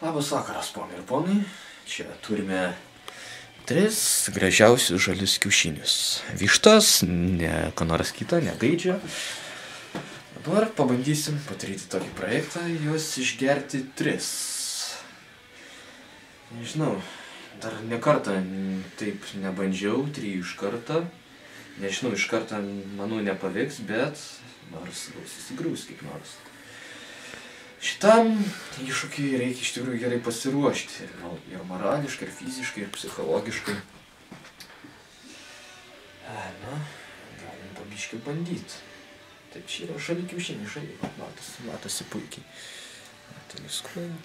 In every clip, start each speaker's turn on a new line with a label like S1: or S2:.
S1: Labas vakaras, ponai ir ponai. Čia turime 3 gražiausius žalius kiaušinius. Vištas, ne ką nors kitą, ne gaidžią. Dabar pabandysim padaryti tokį projektą, juos išgerti 3. Nežinau, dar ne kartą taip nebandžiau, 3 iš karto. Nežinau, iš karto, manau, nepavyks, bet nors susigrūs kaip nors. Šitam iššūkiui reikia iš tikrųjų gerai pasiruošti. Ir morališkai, ir fiziškai, ir psichologiškai. Na, galim pabiškai bandyti. Taip, čia yra žali kiaušiniai, žali. Matosi puikiai. Iliustruoju.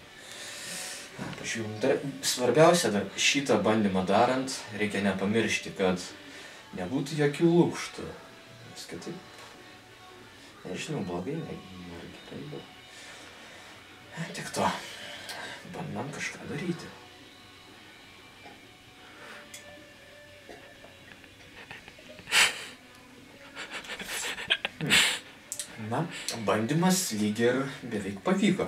S1: Pažiūrėjom, svarbiausia, dar šitą bandymą darant, reikia nepamiršti, kad nebūtų jokių lūkštų. Nes kitaip, nežinau, blogai, ar gerai, bet tik to, bandam kažką daryti. Na, bandymas lyg ir beveik pavyko.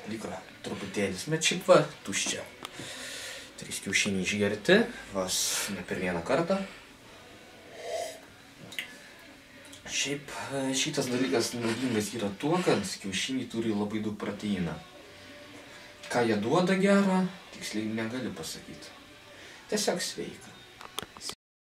S1: Liko truputėlis, bet šiaip va, tuščia. 3 kiaušiniai išgerti, vos ne per vieną kartą. Šiaip šitas dalykas naudingas yra tuo, kad kiaušiniai turi labai daug proteiną. Ką jie duoda gerą, tiksliai negaliu pasakyti. Tiesiog sveika.